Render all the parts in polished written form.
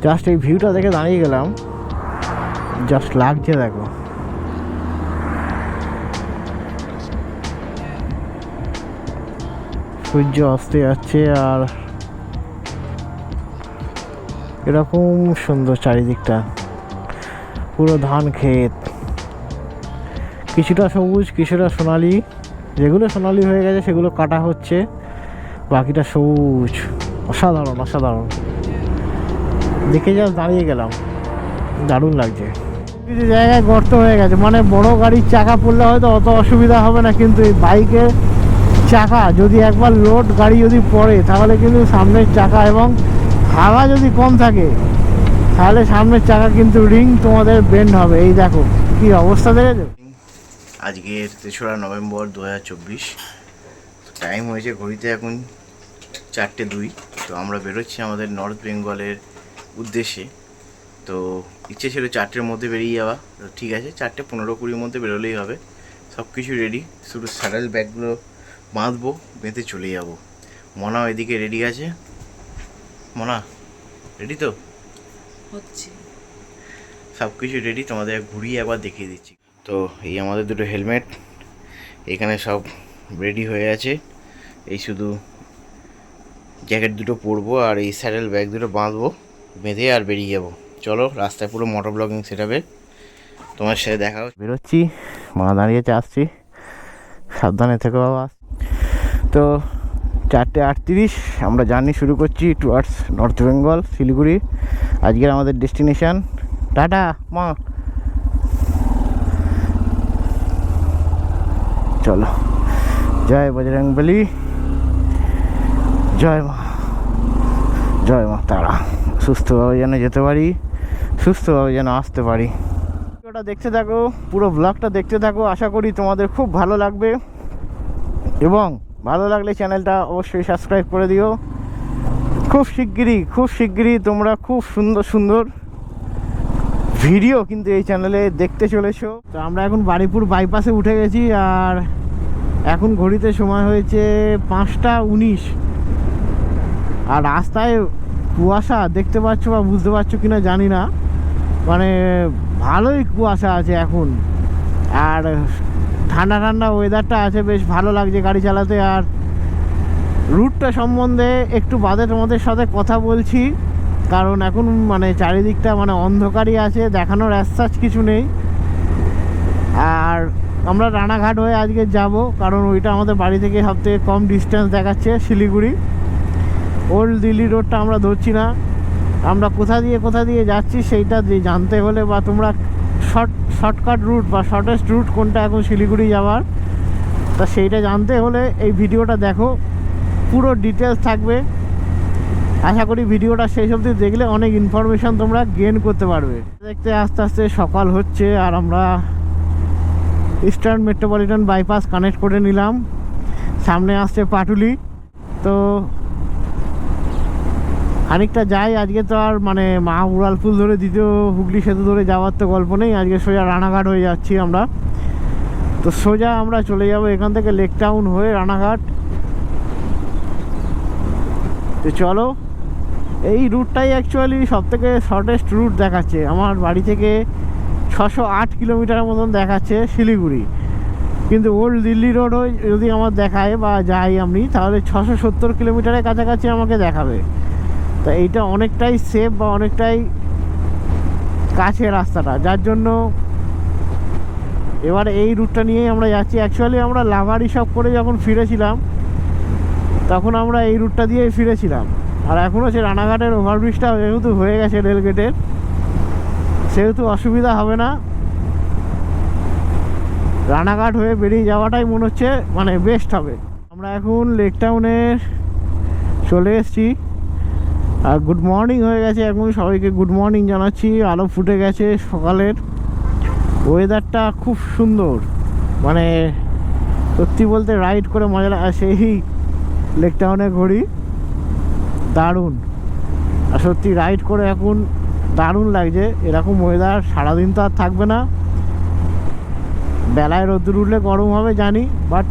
Just এই ভিউটা দেখে দাঁড়িয়ে গেলাম, জাস্ট লাগছে দেখো। সূর্য অস্তে যাচ্ছে আর এরকম সুন্দর চারিদিকটা, পুরো ধান ক্ষেত, কিছুটা সবুজ কিছুটা সোনালি, যেগুলো সোনালি হয়ে গেছে সেগুলো কাটা হচ্ছে, বাকিটা সবুজ। অসাধারণ অসাধারণ, দেখে জাস্ট দাঁড়িয়ে গেলাম, দারুণ লাগছে। কিছু জায়গায় গর্ত হয়ে গেছে, মানে বড় গাড়ির চাকা পড়লে হয়তো অত অসুবিধা হবে না, কিন্তু এই বাইকের চাকা যদি একবার লোড গাড়ি যদি পড়ে তাহলে কিন্তু সামনের চাকা এবং হাওয়া যদি কম থাকে তাহলে সামনের চাকা কিন্তু রিং তোমাদের বেন্ড হবে। এই দেখো কি অবস্থা দেখেছো। আজকের 3রা নভেম্বর 2024, টাইম হয়েছে ঘড়িতে এখন 4:02। তো আমরা বেরোচ্ছি আমাদের নর্থ বেঙ্গলের উদ্দেশ্যে। তো ইচ্ছে ছিল 4টের মধ্যে বেরিয়ে যাওয়া, তো ঠিক আছে 4:15-20 মধ্যে বেরোলেই হবে। সব কিছু রেডি, শুধু স্যাডেল ব্যাগগুলো বাঁধবো, বেঁধে চলে যাব। মনা এদিকে রেডি আছে। মনা রেডি তো হচ্ছে, সব কিছু রেডি, তোমাদের ঘুরিয়ে একবার দেখিয়ে দিচ্ছি। তো এই আমাদের দুটো হেলমেট এখানে সব রেডি হয়ে আছে, এই শুধু জ্যাকেট দুটো পরবো আর এই স্যাডেল ব্যাগ দুটো বাঁধবো, বেঁধে আর বেরিয়ে যাবো। চলো, রাস্তায় পুরো মোটর ব্লগিং সেটাবে তোমার সাথে দেখা হচ্ছে। বেরোচ্ছি, মা দাঁড়িয়েছে, আসছি, সাবধানে থেকো বাবা। তো 4:38 আমরা জার্নি শুরু করছি টুয়ার্ডস নর্থ বেঙ্গল, শিলিগুড়ি আজকের আমাদের ডেস্টিনেশন। টাটা মা, চলো। জয় বজরংবলী, জয় মা, জয় মা তারা। সুস্থভাবে যেন যেতে পারি, সুস্থভাবে যেন আসতে পারি। ওটা দেখতে থাকো, পুরো ব্লগটা দেখতে থাকো, আশা করি তোমাদের খুব ভালো লাগবে এবং ভালো লাগলে চ্যানেলটা অবশ্যই সাবস্ক্রাইব করে দিও। খুব শিগগিরই তোমরা খুব সুন্দর সুন্দর ভিডিও কিন্তু এই চ্যানেলে দেখতে চলেছো। তো আমরা এখন বারুইপুর বাইপাসে উঠে গেছি আর এখন ঘড়িতে সময় হয়েছে 5:19 আর রাস্তায় কুয়াশা দেখতে পাচ্ছ বা বুঝতে পারছো কিনা জানি না, মানে ভালোই কুয়াশা আছে এখন, আর ঠান্ডা ঠান্ডা ওয়েদারটা আছে, বেশ ভালো লাগছে গাড়ি চালাতে। আর রুটটা সম্বন্ধে একটু বাদে তোমাদের সাথে কথা বলছি, কারণ এখন মানে চারিদিকটা মানে অন্ধকারই আছে, দেখানোর অ্যাজ কিছু নেই। আর আমরা রানাঘাট হয়ে আজকে যাব, কারণ ওইটা আমাদের বাড়ি থেকে সবথেকে কম ডিস্টেন্স দেখাচ্ছে শিলিগুড়ি। ওল্ড দিল্লি রোডটা আমরা ধরছি না, আমরা কোথা দিয়ে যাচ্ছি সেইটা জানতে হলে বা তোমরা শর্টকাট রুট বা শর্টেস্ট রুট কোনটা এখন শিলিগুড়ি যাওয়ার, তা সেইটা জানতে হলে এই ভিডিওটা দেখো, পুরো ডিটেলস থাকবে। আশা করি ভিডিওটা শেষ অবধি দেখলে অনেক ইনফরমেশান তোমরা গেইন করতে পারবে। দেখতে আস্তে আস্তে সকাল হচ্ছে আর আমরা ইস্টার্ন মেট্রোপলিটন বাইপাস কানেক্ট করে নিলাম, সামনে আসছে পাটুলি। তো খানিকটা যাই, আজকে তো আর মানে মা উড়ালপুল ধরে দ্বিতীয় হুগলি সেতু ধরে যাওয়ার তো গল্প নেই, আজকে সোজা রানাঘাট হয়ে যাচ্ছি আমরা। তো সোজা আমরা চলে যাব এখান থেকে লেক টাউন হয়ে রানাঘাট। তো চলো, এই রুটটাই অ্যাকচুয়ালি সবথেকে শর্টেস্ট রুট দেখাচ্ছে। আমার বাড়ি থেকে 608 কিলোমিটারের মতন দেখাচ্ছে শিলিগুড়ি, কিন্তু ওল্ড দিল্লি রোড যদি আমার দেখায় বা যাই আমি, তাহলে 670 কিলোমিটারের কাছাকাছি আমাকে দেখাবে। তা এইটা অনেকটাই সেফ বা অনেকটাই কাছে রাস্তাটা, যার জন্য এবার এই রুটটা নিয়েই আমরা যাচ্ছি। অ্যাকচুয়ালি আমরা লাভারি সব করে যখন ফিরেছিলাম তখন আমরা এই রুটটা দিয়েই ফিরেছিলাম, আর এখন হচ্ছে রানাঘাটের ওভারব্রিজটা যেহেতু হয়ে গেছে রেলগেটের, সেহেতু অসুবিধা হবে না। রানাঘাট হয়ে বেরিয়ে যাওয়াটাই মনে হচ্ছে মানে বেস্ট হবে। আমরা এখন লেক টাউনে চলে এসেছি আর গুড মর্নিং হয়ে গেছে, এখন সবাইকে গুড মর্নিং জানাচ্ছি। আলো ফুটে গেছে সকালের, ওয়েদারটা খুব সুন্দর, মানে সত্যি বলতে রাইড করে মজা লাগে। সেই লেক টাউনে ঘড়ি দারুণ, আর সত্যি রাইড করে এখন দারুণ লাগছে। এরকম ওয়েদার সারাদিন তো আর থাকবে না, বেলায় রোদ্দুর উঠলে গরম হবে জানি, বাট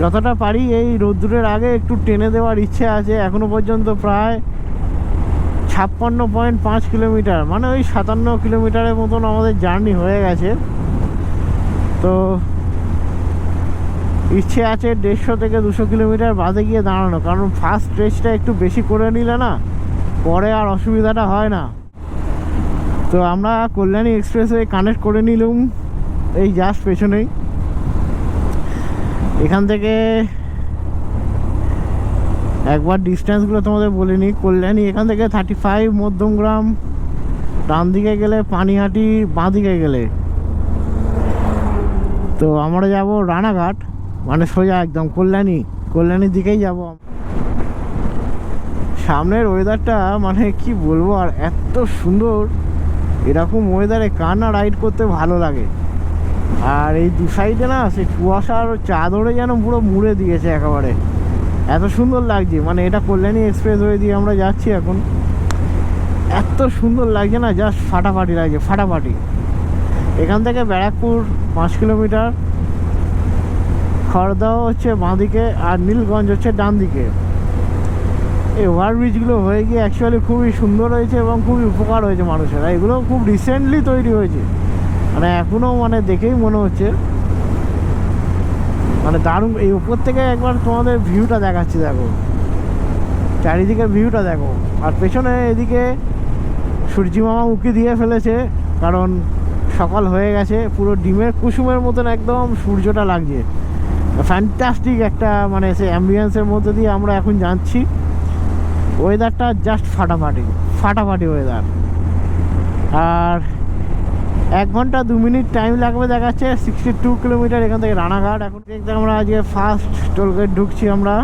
যতটা পারি এই রোদ্দুরের আগে একটু টেনে দেওয়ার ইচ্ছে আছে। এখনও পর্যন্ত প্রায় 56.5 কিলোমিটার, মানে ওই 57 কিলোমিটারের মতন আমাদের জার্নি হয়ে গেছে। তো ইচ্ছে আছে 150 থেকে 200 কিলোমিটার বাদে গিয়ে দাঁড়ানো, কারণ ফার্স্ট স্ট্রেচটা একটু বেশি করে নিলে না পরে আর অসুবিধাটা হয় না। তো আমরা কল্যাণী এক্সপ্রেসওয়ে কানেক্ট করে নিলাম এই জাস্ট পেছনেই। এখান থেকে একবার ডিস্টেন্সগুলো তোমাদের বলে নিই। কল্যাণী এখান থেকে 35, মধ্যমগ্রাম ডান দিকে গেলে, পানিহাটি বাঁ দিকে গেলে। তো আমরা যাব রানাঘাট, মানে সোজা একদম কল্যাণীর দিকেই যাব। সামনের ওয়েদারটা মানে কি বলবো, আর এত সুন্দর। এরকম ওয়েদারে কার না রাইড করতে ভালো লাগে। আর এই দু সাইডে না সে কুয়াশার চাদরে যেন পুরো মুড়ে দিয়েছে একেবারে, এত সুন্দর লাগছে। মানে এটা কল্যাণী এক্সপ্রেসওয়ে দিয়ে আমরা যাচ্ছি এখন, এত সুন্দর লাগছে না, জাস্ট ফাটাফাটি লাগছে, ফাটাফাটি। এখান থেকে ব্যারাকপুর 5 কিলোমিটার, খড়দাও হচ্ছে বাঁ দিকে, আর নীলগঞ্জ হচ্ছে ডান দিকে। এই ওভারব্রিজগুলো হয়ে গিয়ে অ্যাকচুয়ালি খুবই সুন্দর হয়েছে এবং খুবই উপকার হয়েছে মানুষের। এগুলো খুব রিসেন্টলি তৈরি হয়েছে, মানে এখনও মানে দেখেই মনে হচ্ছে মানে দারুণ। এই উপর থেকে একবার তোমাদের ভিউটা দেখাচ্ছি, দেখো চারিদিকে ভিউটা দেখো। আর পেছনে এদিকে সূর্যি মামা উঁকি দিয়ে ফেলেছে, কারণ সকাল হয়ে গেছে, পুরো ডিমের কুসুমের মতন একদম সূর্যটা লাগছে। ফ্যান্টাস্টিক একটা মানে সে অ্যাম্বিয়েন্সের মধ্যে দিয়ে আমরা এখন যাচ্ছি। ওয়েদারটা জাস্ট ফাটাফাটি, ফাটাফাটি ওয়েদার। আর 1 ঘন্টা 2 মিনিট টাইম লাগবে দেখাচ্ছে, 62 কিলোমিটার এখান থেকে রানাঘাট। এখন দেখতে আমরা আজকে ফার্স্ট টোলগেট ঢুকছি আমরা।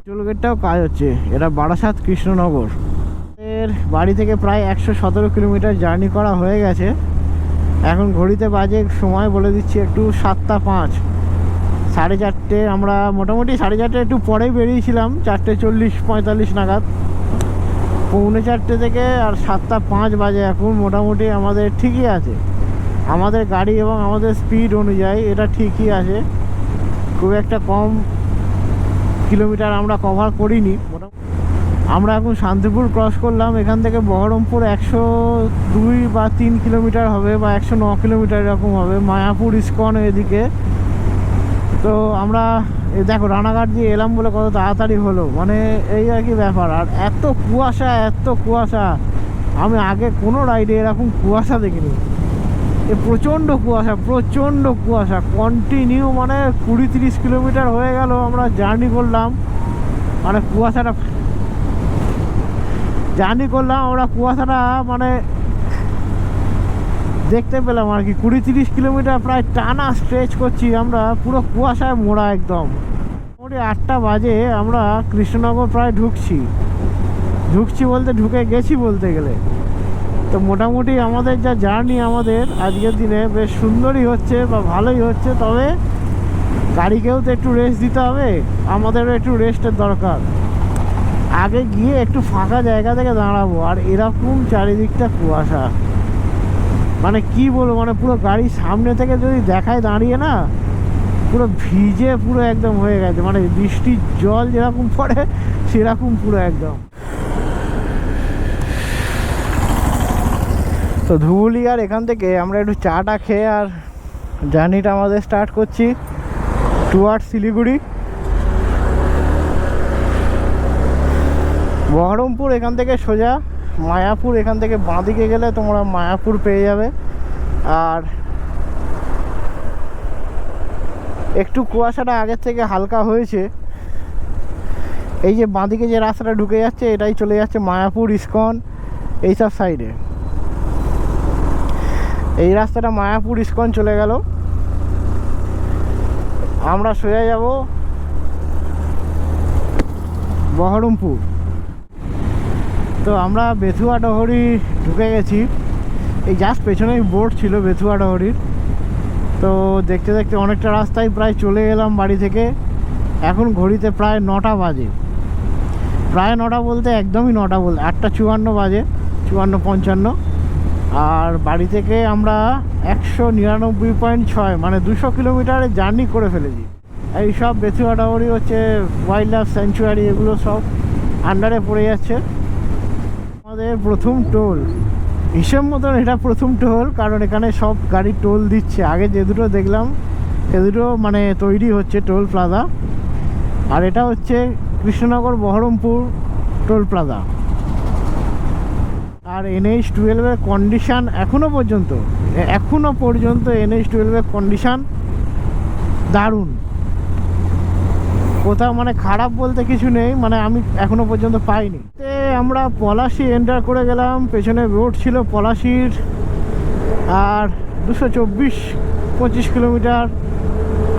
টোলগেটটাও কাজ হচ্ছে, এটা বারাসাত কৃষ্ণনগর। এর বাড়ি থেকে প্রায় 117 কিলোমিটার জার্নি করা হয়ে গেছে। এখন ঘড়িতে বাজে সময় বলে দিচ্ছি একটু 7টা 5, 4:30। আমরা মোটামুটি 4:30 একটু পরেই বেরিয়েছিলাম, 4:40-45 নাগাদ। 3:45 থেকে আর 7টা 5 বাজে এখন। মোটামুটি আমাদের ঠিকই আছে, আমাদের গাড়ি এবং আমাদের স্পিড অনুযায়ী এটা ঠিকই আছে। খুব একটা কম কিলোমিটার আমরা কভার করিনি। আমরা এখন শান্তিপুর ক্রস করলাম, এখান থেকে বহরমপুর 102 বা 3 কিলোমিটার হবে, বা 109 কিলোমিটার এরকম হবে। মায়াপুর ইস্কন এদিকে। তো আমরা দেখো রানাঘাট দিয়ে এলাম বলে কত তাড়াতাড়ি হলো, মানে এই আর কি ব্যাপার। আর এত কুয়াশা, এত কুয়াশা, আমি আগে কোনো রাইডে এরকম কুয়াশা দেখিনি। প্রচণ্ড কুয়াশা, প্রচণ্ড কুয়াশা কন্টিনিউ, মানে 20-30 কিলোমিটার হয়ে গেল আমরা জার্নি করলাম, মানে কুয়াশাটা আমরা কুয়াশাটা মানে দেখতে পেলাম আর কি। 20-30 কিলোমিটার প্রায় টানা স্ট্রেচ করছি আমরা, পুরো কুয়াশায় মোড়া একদম। মোটামুটি 8টা বাজে আমরা কৃষ্ণনগর প্রায় ঢুকছি বলতে ঢুকে গেছি বলতে গেলে। তো মোটামুটি আমাদের যা জার্নি আমাদের আজকের দিনে বেশ সুন্দরই হচ্ছে বা ভালোই হচ্ছে। তবে গাড়িকেও তো একটু রেস্ট দিতে হবে, আমাদেরও একটু রেস্টের দরকার। আগে গিয়ে একটু ফাঁকা জায়গা থেকে দাঁড়াবো, আর এরকম চারিদিকটা কুয়াশা, মানে কি বলবো, মানে পুরো গাড়ির সামনে থেকে যদি দেখায় দাঁড়িয়ে না, পুরো ভিজে পুরো একদম হয়ে গেছে, মানে বৃষ্টির জল যেরকম পড়ে সেরকম পুরো একদম। তো ধুবুলিয়ার এখান থেকে আমরা একটু চাটা খেয়ে আর জার্নিটা আমাদের স্টার্ট করছি টুয়ার্ডস শিলিগুড়ি। বহরমপুর এখান থেকে সোজা, মায়াপুর এখান থেকে বাঁ দিকে গেলে তোমরা মায়াপুর পেয়ে যাবে। আর একটু কুয়াশাটা আগের থেকে হালকা হয়েছে। এই যে বাঁ দিকে যে রাস্তাটা ঢুকে যাচ্ছে এটাই চলে যাচ্ছে মায়াপুর, ইস্কন এইসব সাইডে। এই রাস্তাটা মায়াপুর ইস্কন চলে গেল। আমরা সোজা যাব বহরমপুর। তো আমরা বেথুয়া ডহরি ঢুকে গেছি, এই জাস্ট পেছনেই বোর্ড ছিল বেথুয়া ডহরির। তো দেখতে দেখতে অনেকটা রাস্তায় প্রায় চলে এলাম বাড়ি থেকে। এখন ঘড়িতে প্রায় 9টা বাজে, প্রায় 9টা বলতে একদমই 9টা বলতে 8:54 বাজে, 54-55। আর বাড়ি থেকে আমরা 199.6 মানে 200 কিলোমিটারের জার্নি করে ফেলেছি। এই সব বেথুয়া ডহরি হচ্ছে ওয়াইল্ড লাইফ স্যাংচুয়ারি, এগুলো সব আন্ডারে পড়ে যাচ্ছে। আমাদের প্রথম টোল, হিসেব মতন এটা প্রথম টোল, কারণ এখানে সব গাড়ি টোল দিচ্ছে। আগে যে দুটো দেখলাম সে দুটো মানে তৈরি হচ্ছে টোল প্লাজা, আর এটা হচ্ছে কৃষ্ণনগর বহরমপুর টোল প্লাজা। আর NH-12 কন্ডিশান এখনও পর্যন্ত NH-12 কন্ডিশান দারুণ, কোথাও মানে খারাপ বলতে কিছু নেই, মানে আমি এখনো পর্যন্ত পাইনি। আমরা পলাশি এন্টার করে গেলাম, পেছনে রোড ছিল পলাশির, আর 224-25 কিলোমিটার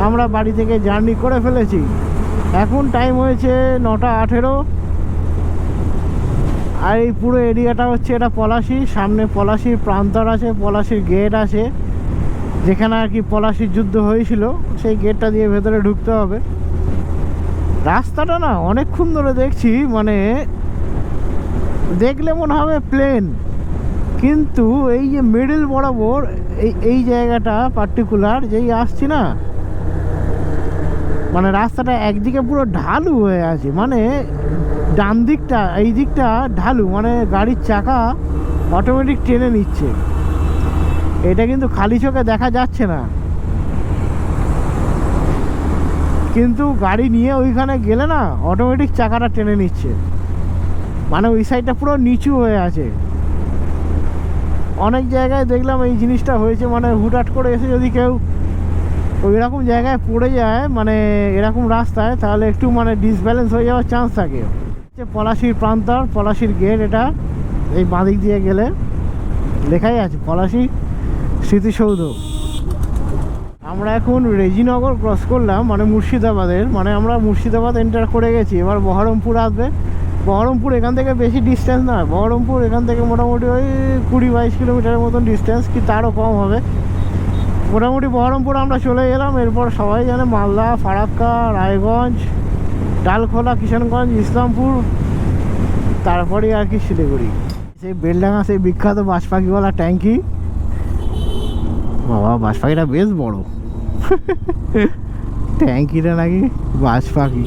আমরা বাড়ি থেকে জার্নি করে ফেলেছি। এখন টাইম হয়েছে 9:18, আর এই পুরো এরিয়াটা হচ্ছে এটা পলাশি। সামনে পলাশির প্রান্তর আছে, পলাশির গেট আছে, যেখানে আর কি পলাশির যুদ্ধ হয়েছিল, সেই গেটটা দিয়ে ভেতরে ঢুকতে হবে। রাস্তাটা না অনেকক্ষণ ধরে দেখছি, মানে দেখলে মনে হবে প্লেন, কিন্তু এই যে মিডল বরাবর এই জায়গাটা পার্টিকুলার যেই আসছি না, মানে রাস্তাটা একদিকে পুরো ঢালু হয়ে আছে, মানে ডান দিকটা এই দিকটা ঢালু, মানে গাড়ির চাকা অটোমেটিক টেনে নিচ্ছে। এটা কিন্তু খালি চোখে দেখা যাচ্ছে না, কিন্তু গাড়ি নিয়ে ওইখানে গেলে না অটোমেটিক চাকাটা টেনে নিচ্ছে, মানে ওই সাইডটা পুরো নিচু হয়ে আছে। অনেক জায়গায় দেখলাম এই জিনিসটা হয়েছে, মানে হুটহাট করে এসে যদি কেউ ওই রকম জায়গায় পড়ে যায়, মানে এরকম রাস্তায়, তাহলে একটু মানে ডিসব্যালেন্স হয়ে যাওয়ার চান্স থাকে। পলাশির প্রান্তর, পলাশির গেট এটা, এই বাঁদিক দিয়ে গেলে লেখাই আছে পলাশি স্মৃতিসৌধ। আমরা এখন রেজিনগর ক্রস করলাম, মানে মুর্শিদাবাদের, মানে আমরা মুর্শিদাবাদ এন্টার করে গেছি। এবার বহরমপুর আসবে। বহরমপুর এখান থেকে বেশি ডিস্টেন্স নয়, বহরমপুর এখান থেকে মোটামুটি ওই 20-22 কিলোমিটারের মতন ডিস্টেন্স, কি তারও কম হবে। মোটামুটি বহরমপুর আমরা চলে গেলাম। এরপর সবাই জানে মালদা, ফারাক্কা, রায়গঞ্জ, ডালখোলা, কিষানগঞ্জ, ইসলামপুর, তারপরে আর কি শিলিগুড়ি। সেই বেলডাঙ্গা সেই বিখ্যাত বাজ পাখিওয়ালা ট্যাঙ্কি, বাবা বাজ পাখিটা বেশ বড়, ট্যাঙ্কিটা নাকি বাজ পাখি।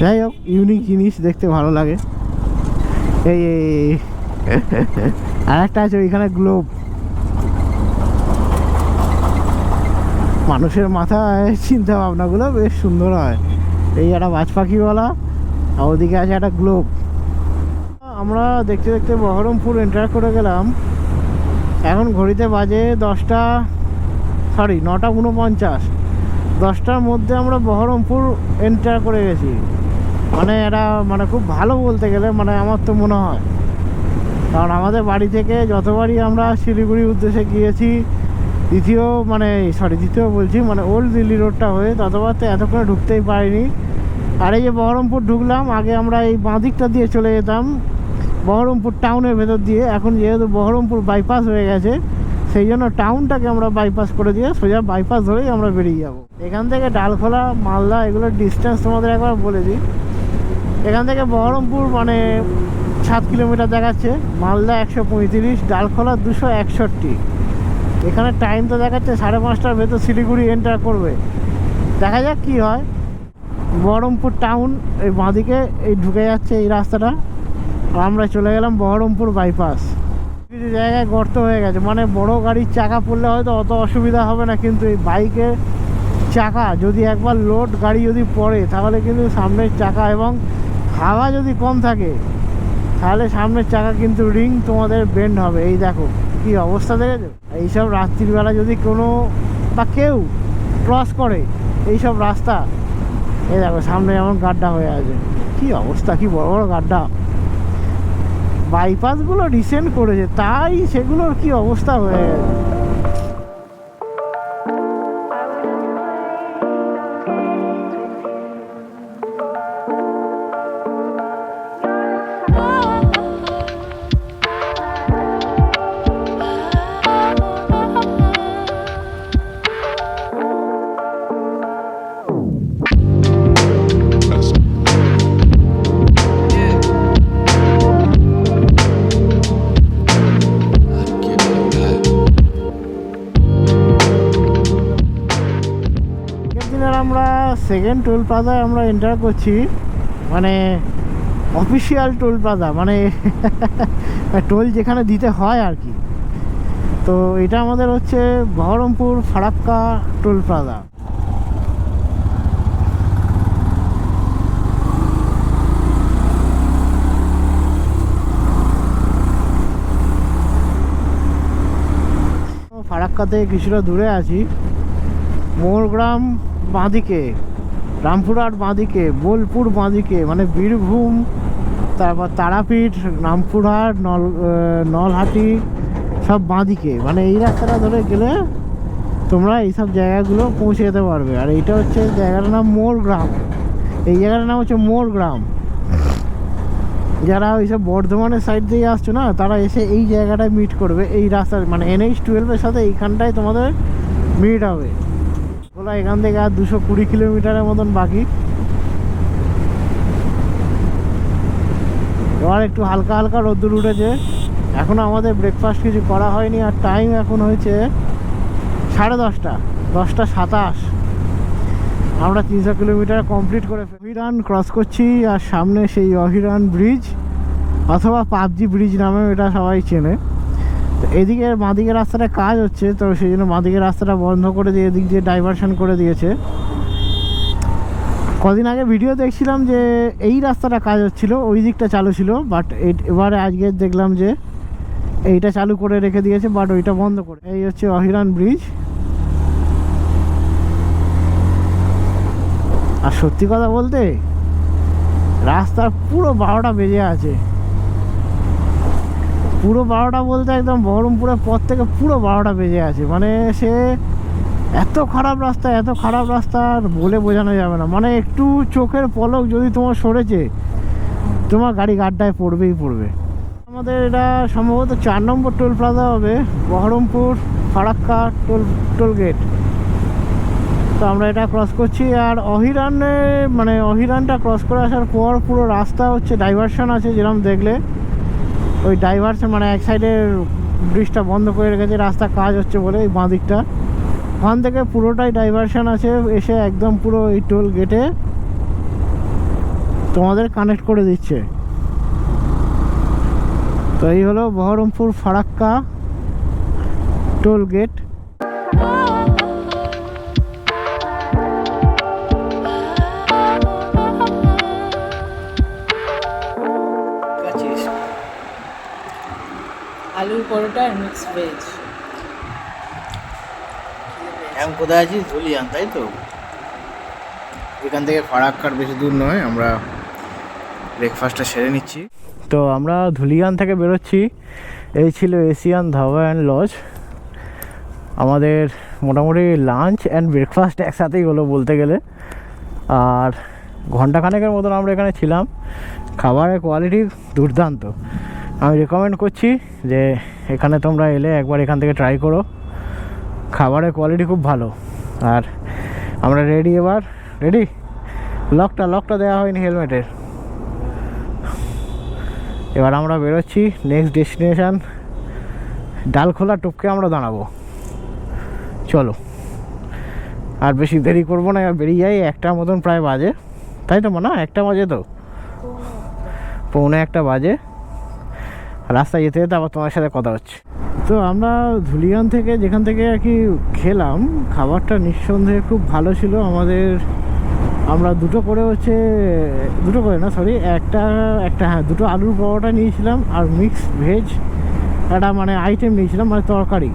যাই হোক, ইউনিক জিনিস, দেখতে ভালো লাগে। এই আর একটা আছে ওইখানে গ্লোব, মানুষের মাথায় চিন্তা ভাবনাগুলো বেশ সুন্দর হয়। এই একটা বাজ পাখিওয়ালা, আর ওদিকে আছে একটা গ্লোব। আমরা দেখতে দেখতে বহরমপুর এন্টার করে গেলাম। এখন ঘড়িতে বাজে 9:49, 10টার মধ্যে আমরা বহরমপুর এন্টার করে গেছি। মানে এটা মানে খুব ভালো বলতে গেলে, মানে আমার তো মনে হয়, কারণ আমাদের বাড়ি থেকে যতবারই আমরা শিলিগুড়ির উদ্দেশ্যে গিয়েছি, দ্বিতীয় বলছি, মানে ওল্ড দিল্লি রোডটা হয়ে, ততবার তো এতক্ষণে ঢুকতেই পারিনি। আর এই যে বহরমপুর ঢুকলাম, আগে আমরা এই বাঁ দিকটা দিয়ে চলে যেতাম বহরমপুর টাউনের ভেতর দিয়ে। এখন যেহেতু বহরমপুর বাইপাস হয়ে গেছে, সেই জন্য টাউনটাকে আমরা বাইপাস করে দিয়ে সোজা বাইপাস ধরেই আমরা বেরিয়ে যাব। এখান থেকে ডালখোলা, মালদা এগুলোর ডিস্টেন্স তোমাদের একবার বলে দিই। এখান থেকে বহরমপুর মানে 7 কিলোমিটার দেখাচ্ছে, মালদা 135, ডালখোলা 261। এখানে টাইম তো দেখাচ্ছে 5:30টার ভেতর শিলিগুড়ি এন্টার করবে। দেখা যাক কি হয়। বহরমপুর টাউন এই বাঁদিকে এই ঢুকে যাচ্ছে এই রাস্তাটা, আর আমরা চলে গেলাম বহরমপুর বাইপাস। কিছু জায়গায় গর্ত হয়ে গেছে, মানে বড় গাড়ির চাকা পড়লে হয়তো অত অসুবিধা হবে না, কিন্তু এই বাইকের চাকা যদি একবার লোড গাড়ি যদি পড়ে, তাহলে কিন্তু সামনের চাকা এবং হাওয়া যদি কম থাকে, তাহলে সামনের চাকা কিন্তু রিং তোমাদের বেন্ড হবে। এই দেখো কি অবস্থা, দেখেছো? এইসব রাত্রিবেলা যদি কোনো বা কেউ ক্রস করে এইসব রাস্তা, এই দেখো সামনে যেমন গাড্ডা হয়ে আছে, কি অবস্থা, কি বড় বড় গাড্ডা। বাইপাসগুলো রিসেন্ট করেছে, তাই সেগুলোর কি অবস্থা হয়ে গেছে। সেকেন্ড টোল প্লাজায় আমরা এন্টার করছি, মানে অফিসিয়াল টোল প্লাজা, মানে টোল যেখানে দিতে হয় আর কি। তো এটা আমাদের হচ্ছে বহরমপুর ফারাক্কা টোল প্লাজা। ফারাক্কাতে কিছুটা দূরে আছি। মোরগ্রাম বাঁদিকে, রামপুরহাট বাঁদিকে, বোলপুর বাঁদিকে, মানে বীরভূম, তারপর তারাপীঠ, রামপুরহাট, নলহাটি সব বাঁদিকে, মানে এই রাস্তাটা ধরে গেলে তোমরা এইসব জায়গাগুলো পৌঁছে যেতে পারবে। আর এইটা হচ্ছে জায়গাটার নাম মোরগ্রাম। এই জায়গাটার নাম হচ্ছে মোরগ্রাম। যারা ওইসব বর্ধমানের সাইড দিয়ে আসছো না, তারা এসে এই জায়গাটায় মিট করবে। এই রাস্তার মানে NH-12 সাথে এইখানটায় তোমাদের মিট হবে। বলা এখান থেকে আর 220 কিলোমিটারের মতন বাকি। এবার একটু হালকা হালকা রোদ্দুর উঠেছে। এখনও আমাদের ব্রেকফাস্ট কিছু করা হয়নি। আর টাইম এখন হয়েছে 10:30, 10:27। আমরা 300 কিলোমিটার কমপ্লিট করে অহিরান ক্রস করছি। আর সামনে সেই অহিরান ব্রিজ অথবা পাবজি ব্রিজ নামে এটা সবাই চেনে। তো এদিকে বাঁদিকের রাস্তাটা কাজ হচ্ছে, তো সেই জন্য বাঁদিকের রাস্তাটা বন্ধ করে দিয়ে এদিক দিয়ে ডাইভারশন করে দিয়েছে। কদিন আগে ভিডিও দেখছিলাম যে এই রাস্তাটা কাজ হচ্ছিল, ওই দিকটা চালু ছিল, বাট এবারে আজকে দেখলাম যে এইটা চালু করে রেখে দিয়েছে, বাট ওইটা বন্ধ করে। এই হচ্ছে অহিরান ব্রিজ। আর সত্যি কথা বলতে রাস্তার পুরো 12টা বেজে আছে। পুরো 12টা বলতে একদম বহরমপুরের পর থেকে পুরো 12টা বেজে আছে। মানে সে এত খারাপ রাস্তা, এত খারাপ রাস্তা আর বলে বোঝানো যাবে না। মানে একটু চোখের পলক যদি তোমার সরেছে, তোমার গাড়ি গাড্ডায় পড়বেই পড়বে। আমাদের এটা সম্ভবত 4 নম্বর টোল প্লাজা হবে, বহরমপুর ফারাক্কা টোল গেট। তো আমরা এটা ক্রস করছি। আর অহিরানে মানে অহিরানটা ক্রস করে আসার পর পুরো রাস্তা হচ্ছে ডাইভারশন আছে, যেরকম দেখলে ওই ডাইভারশন মানে এক সাইডের ব্রিজটা বন্ধ করে রেখেছে, রাস্তা কাজ হচ্ছে বলে। এই বাঁ দিকটা ওখান থেকে পুরোটাই ডাইভারশন আছে, এসে একদম পুরো এই টোল গেটে তোমাদের কানেক্ট করে দিচ্ছে। তো এই হলো বহরমপুর ফারাক্কা টোল গেট। আলুর পরোটা আর মিক্স ভেজ। এখন কোথায় আছি? ধুলিয়ান, তাই তো? এখান থেকে ফারাক্কার বেশি দূর নয়। আমরা ব্রেকফাস্টটা সেরে নিচ্ছি। তো আমরা ধুলিয়ান থেকে বেরোচ্ছি। এই ছিল এশিয়ান ধাবা অ্যান্ড লজ। আমাদের মোটামুটি লাঞ্চ অ্যান্ড ব্রেকফাস্ট একসাথেই হলো বলতে গেলে। আর ঘন্টাখানেকের মতন আমরা এখানে ছিলাম। খাবারের কোয়ালিটি দুর্দান্ত। আমি রেকমেন্ড করছি যে এখানে তোমরা এলে একবার এখান থেকে ট্রাই করো। খাবারের কোয়ালিটি খুব ভালো। আর আমরা রেডি, এবার রেডি। লকটা দেওয়া হয়নি হেলমেটের। এবার আমরা বেরোচ্ছি। নেক্সট ডেস্টিনেশান ডালখোলা টপকে আমরা দাঁড়াবো। চলো আর বেশি দেরি করবো না, এবার বেরিয়ে যাই। 1টার মতন প্রায় বাজে, তাই তো? না 1টা বাজে তো, 1:45 বাজে। রাস্তায় যেতে যেতে আবার তোমার সাথে কথা হচ্ছে। তো আমরা ধুলিয়ান থেকে যেখান থেকে আর কি খেলাম, খাবারটা নিঃসন্দেহে খুব ভালো ছিল। আমরা দুটো করে দুটো আলুর পরোটা নিয়েছিলাম আর মিক্স ভেজ একটা মানে আইটেম নিয়েছিলাম, মানে তরকারি।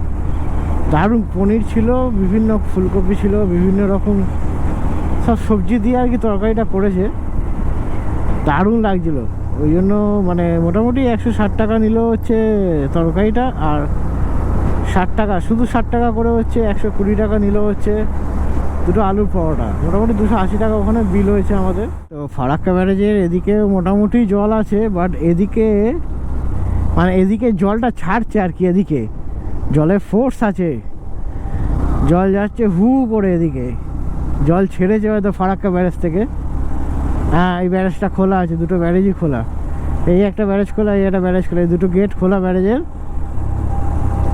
দারুণ পনির ছিল, বিভিন্ন ফুলকপি ছিল, বিভিন্ন রকম সব সবজি দিয়ে আর কি তরকারিটা করেছে। দারুণ লাগছিলো। ওই জন্য মানে মোটামুটি 160 টাকা নিল হচ্ছে তরকারিটা, আর 60 টাকা, শুধু 60 টাকা করে হচ্ছে 120 টাকা নিল হচ্ছে দুটো আলুর পরোটা। মোটামুটি 280 টাকা ওখানে বিল হয়েছে আমাদের। তো ফারাক্কা ব্যারেজের এদিকে মোটামুটি জল আছে, বাট এদিকে জলটা ছাড়ছে আর কি। এদিকে জলের ফোর্স আছে, জল যাচ্ছে হু করে। এদিকে জল ছেড়েছে হয়তো ফারাক্কা ব্যারেজ থেকে। হ্যাঁ, এই ব্যারেজটা খোলা আছে, দুটো ব্যারেজই খোলা। এই একটা ব্যারেজ খোলা, এই একটা ব্যারেজ খোলা, এই দুটো গেট খোলা ব্যারেজের।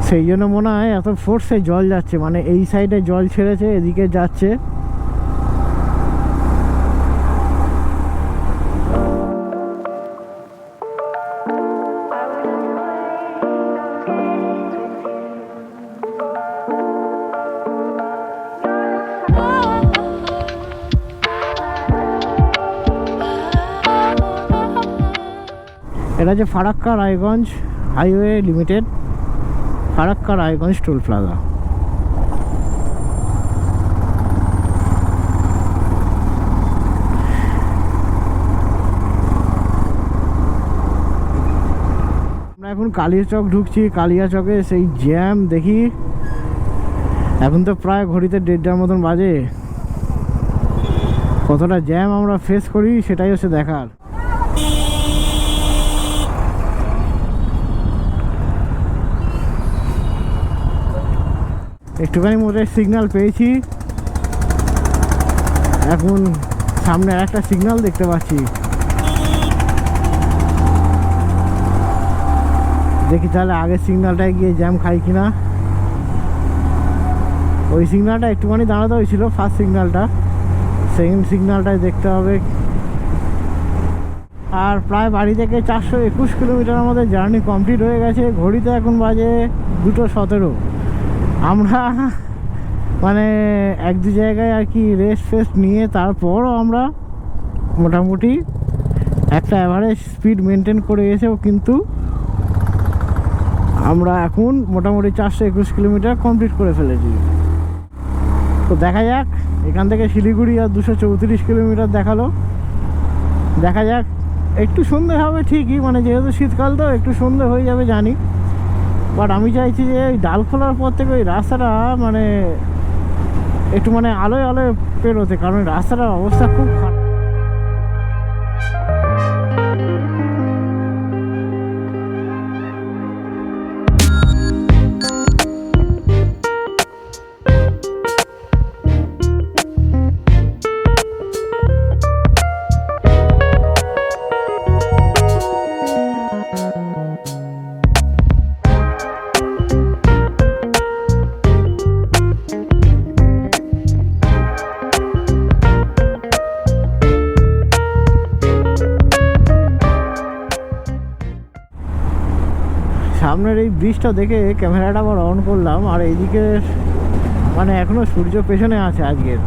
সেই জন্য মনে হয় এত ফোর্সে জল যাচ্ছে, মানে এই সাইডে জল ছেড়েছে, এদিকে যাচ্ছে। এটা যে Farakka Raiganj highway limited, Farakka Raiganj toll plaza. আমরা এখন কালিয়াচক ঢুকছি। কালিয়াচকে সেই জ্যাম দেখি, এখন তো প্রায় ঘড়িতে 1:30টার মতন বাজে। কতটা জ্যাম আমরা ফেস করি সেটাই হচ্ছে দেখার। একটুখানি মধ্যে সিগন্যাল পেয়েছি, এখন সামনে একটা সিগন্যাল দেখতে পাচ্ছি। দেখি তাহলে আগের সিগন্যালটায় গিয়ে জ্যাম খাই কিনা। ওই সিগন্যালটা একটুখানি দাঁড়াতে হয়েছিল, ফার্স্ট সিগন্যালটা। সেকেন্ড সিগন্যালটায় দেখতে হবে। আর প্রায় বাড়ি থেকে 421 কিলোমিটার আমাদের জার্নি কমপ্লিট হয়ে গেছে। ঘড়িতে এখন বাজে 2:17। আমরা মানে এক দু জায়গায় আর কি রেস্ট ফেস্ট নিয়ে তারপরও আমরা মোটামুটি একটা অ্যাভারেজ স্পিড মেনটেন করে এসেও কিন্তু আমরা এখন মোটামুটি 421 কিলোমিটার কমপ্লিট করে ফেলেছি। তো দেখা যাক, এখান থেকে শিলিগুড়ি আর 234 কিলোমিটার দেখালো। দেখা যাক, একটু সন্ধে হবে ঠিকই, মানে যেহেতু শীতকাল তো একটু সন্ধে হয়ে যাবে জানি। বাট আমি চাইছি যে এই ডাল খোলার পর থেকে ওই রাস্তাটা মানে একটু মানে আলোয় আলোয় পেরোতে, কারণ রাস্তাটার অবস্থা খুব খারাপ। সামনের এই ব্রিজটা দেখে ক্যামেরাটা আবার অন করলাম। আর এইদিকে মানে এখনও সূর্য পেছনে আছে। আজকের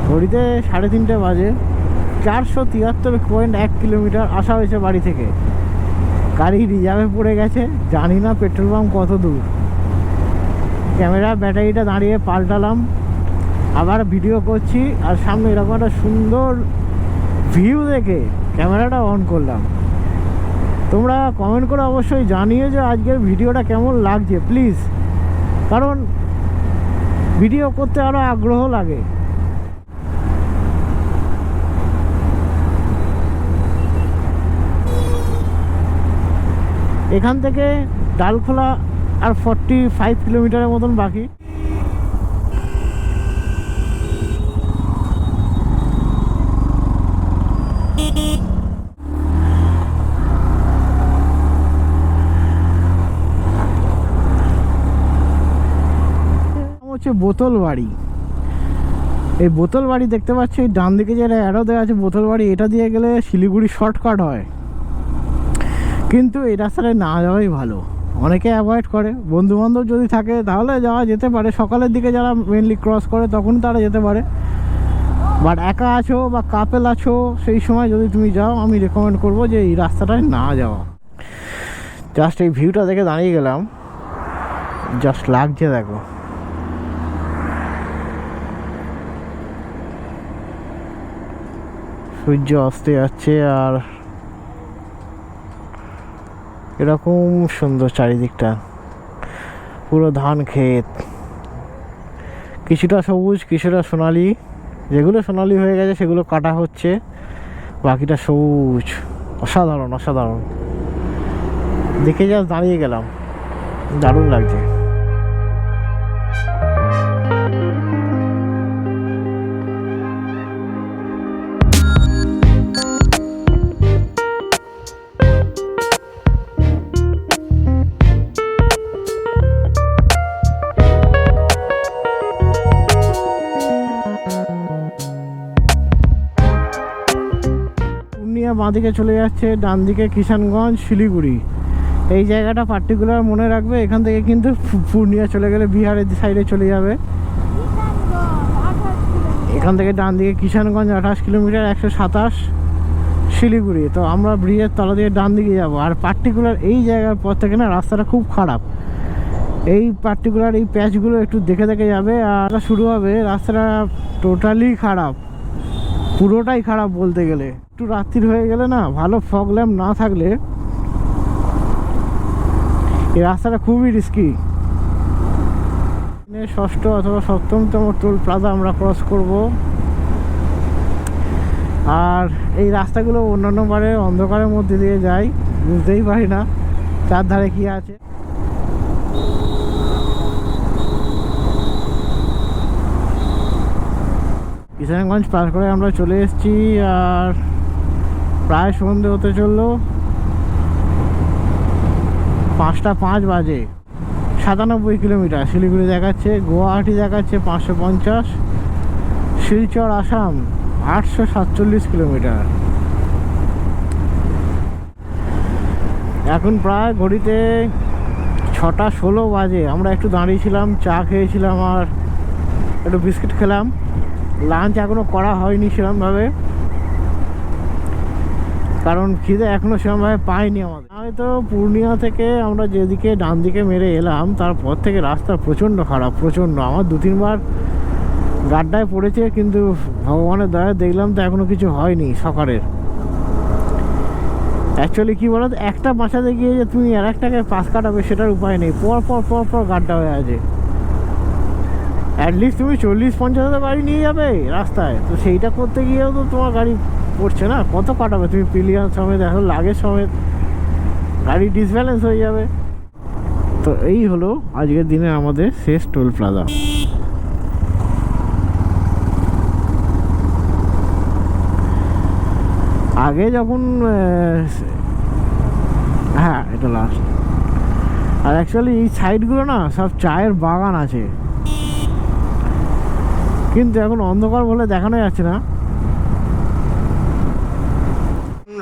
ঘড়িতে 3:30 বাজে। 473.1 কিলোমিটার আসা হয়েছে বাড়ি থেকে। গাড়ি রিজার্ভে পড়ে গেছে, জানি না পেট্রোল পাম্প কত দূর। ক্যামেরা ব্যাটারিটা দাঁড়িয়ে পাল্টালাম, আবার ভিডিও করছি। আর সামনে এরকম একটা সুন্দর ভিউ দেখে ক্যামেরাটা অন করলাম। তোমরা কমেন্ট করে অবশ্যই জানিয়ে যে আজকের ভিডিওটা কেমন লাগছে প্লিজ, কারণ ভিডিও করতে আরও আগ্রহ লাগে। এখান থেকে ডালখোলা আর 45 কিলোমিটারের মতন বাকি। হচ্ছে বোতল বাড়ি। এই বোতল বাড়ি দেখতে পাচ্ছি, এই ডান দিকে যে অ্যারো দেওয়া আছে বোতল বাড়ি, এটা দিয়ে গেলে শিলিগুড়ি শর্টকাট হয়। কিন্তু এই রাস্তাটায় না যাওয়াই ভালো, অনেকে অ্যাভয়েড করে। বন্ধু বান্ধব যদি থাকে তাহলে যাওয়া যেতে পারে, সকালের দিকে যারা মেনলি ক্রস করে তখন তারা যেতে পারে। বাট একা আছো বা কাপেল আছো, সেই সময় যদি তুমি যাও, আমি রেকমেন্ড করবো যে এই রাস্তাটায় না যাওয়া। জাস্ট এই ভিউটা দেখে দাঁড়িয়ে গেলাম, জাস্ট লাগছে দেখো। সূর্য অস্তে যাচ্ছে আর এরকম সুন্দর চারিদিকটা, পুরো ধান ক্ষেত, কিছুটা সবুজ কিছুটা সোনালি। যেগুলো সোনালি হয়ে গেছে সেগুলো কাটা হচ্ছে, বাকিটা সবুজ। অসাধারণ অসাধারণ দেখে যা দাঁড়িয়ে গেলাম, দারুণ লাগছে। বাঁদিকে চলে যাচ্ছে, ডান দিকে কিষানগঞ্জ শিলিগুড়ি। এই জায়গাটা পার্টিকুলার মনে রাখবে, এখান থেকে কিন্তু পূর্ণিয়া চলে গেলে বিহারের সাইডে চলে যাবে। এখান থেকে ডান দিকে কিষানগঞ্জ 28 কিলোমিটার, 127 শিলিগুড়ি। তো আমরা ব্রিজের তলা দিয়ে ডান দিকে যাব। আর পার্টিকুলার এই জায়গার পর থেকে না রাস্তাটা খুব খারাপ, এই পার্টিকুলার এই প্যাচগুলো একটু দেখে দেখে যাবে। আর শুরু হবে রাস্তাটা টোটালি খারাপ, পুরোটাই খারাপ বলতে গেলে। একটু রাত্রির হয়ে গেলে না, ভালো ফগ ল্যাম্প না থাকলে এই রাস্তাটা খুবই রিস্কি। ষষ্ঠ অথবা সপ্তমতম টোল প্লাজা আমরা ক্রস করব। আর এই রাস্তাগুলো অন্যান্য বারে অন্ধকারের মধ্যে দিয়ে যাই, বুঝতেই পারি না চারধারে কি আছে। কিষানগঞ্জ পার করে আমরা চলে এসেছি। আর প্রায় সন্ধে হতে চললো, 5:05 বাজে। 97 কিলোমিটার শিলিগুড়ি দেখাচ্ছে, গুয়াহাটি দেখাচ্ছে 550, শিলচর আসাম 847 কিলোমিটার। এখন প্রায় ঘড়িতে 6:16 বাজে। আমরা একটু দাঁড়িয়েছিলাম, চা খেয়েছিলাম আর একটু বিস্কিট খেলাম। লাঞ্চ এখনও করা হয়নি সেরকমভাবে, কারণ খিদে এখনও সেরকমভাবে পাইনি আমাদের। হয়তো পূর্ণিয়া থেকে আমরা যেদিকে ডান দিকে মেরে এলাম, তারপর থেকে রাস্তা প্রচণ্ড খারাপ, প্রচণ্ড। আমার 2-3 বার গাড্ডায় পড়েছে, কিন্তু ভগবানের দয়া দেখলাম তো এখনও কিছু হয়নি সকালের। অ্যাকচুয়ালি কী বলো, একটা বাঁচাতে গিয়ে যে তুমি আর একটাকে পাশ কাটাবে সেটার উপায় নেই, পর পর গাড্ডা হয়ে আছে। অ্যাটলিস্ট তুমি 40-50 গাড়ি নিয়ে যাবে রাস্তায়, তো সেইটা করতে গিয়েও তো তোমার গাড়ি পড়ছে না, কত কাটাবে তুমি পিলিয়ন সমেত, এখন লাগেজ সমেত, গাড়ি ডিসব্যালেন্স হয়ে যাবে। তো এই হলো আজকের দিনে আমাদের শেষ টোল প্লাজা। আগে যখন হ্যাঁ এটা লাস্ট। আর অ্যাকচুয়ালি এই সাইডগুলো না সব চায়ের বাগান আছে, কিন্তু এখন অন্ধকার বলে দেখানো যাচ্ছে না।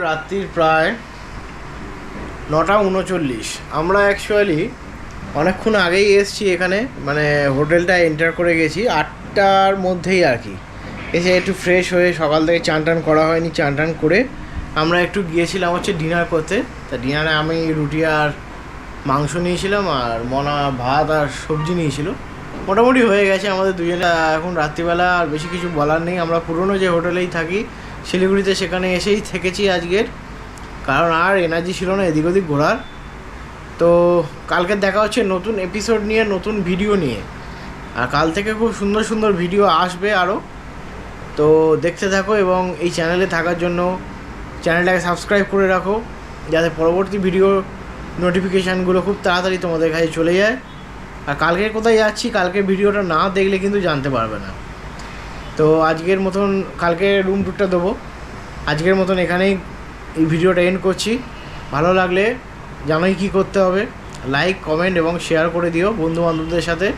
রাত্রির প্রায় 9:39। আমরা অ্যাকচুয়ালি অনেকক্ষণ আগেই এসেছি এখানে, মানে হোটেলটা এন্টার করে গেছি 8টার মধ্যেই আর কি। এসে একটু ফ্রেশ হয়ে, সকাল থেকে চান টান করা হয়নি, চান টান করে আমরা একটু গিয়েছিলাম হচ্ছে ডিনার করতে। তা ডিনারে আমি রুটি আর মাংস নিয়েছিলাম, আর মনা ভাত আর সবজি নিয়েছিল। মোটামুটি হয়ে গেছে আমাদের দুজনে। এখন রাত্রিবেলা আর বেশি কিছু বলার নেই। আমরা পুরনো যে হোটেলেই থাকি শিলিগুড়িতে, সেখানে এসেই থেকেছি আজকের, কারণ আর এনার্জি ছিল না এদিক ওদিক ঘোরার। তো কালকে দেখা হচ্ছে নতুন এপিসোড নিয়ে, নতুন ভিডিও নিয়ে। আর কাল থেকে খুব সুন্দর সুন্দর ভিডিও আসবে আরও। তো দেখতে থাকো, এবং এই চ্যানেলে থাকার জন্য চ্যানেলটাকে সাবস্ক্রাইব করে রাখো, যাতে পরবর্তী ভিডিও নোটিফিকেশানগুলো খুব তাড়াতাড়ি তোমাদের কাছে চলে যায়। আর কালকে কোথায় যাচ্ছি, কালকে ভিডিওটা না দেখলে কিন্তু জানতে পারবে না। তো আজকের মতন, কালকে রুম ট্যুরটা দেবো, আজকের মতন এখানেই এই ভিডিওটা এন্ড করছি। ভালো লাগলে জানোই কী করতে হবে, লাইক, কমেন্ট এবং শেয়ার করে দিও বন্ধুবান্ধবদের সাথে।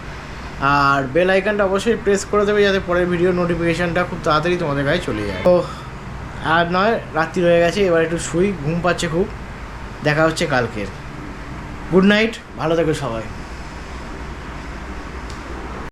আর বেল আইকনটা অবশ্যই প্রেস করে দেবে, যাতে পরের ভিডিও নোটিফিকেশানটা খুব তাড়াতাড়ি তোমাদের কাছে চলে যায়। তো আর নয়, রাত্রি হয়ে গেছে, এবার একটু শুই, ঘুম পাচ্ছে খুব। দেখা হচ্ছে কালকের। গুড নাইট, ভালো থেকো সবাই।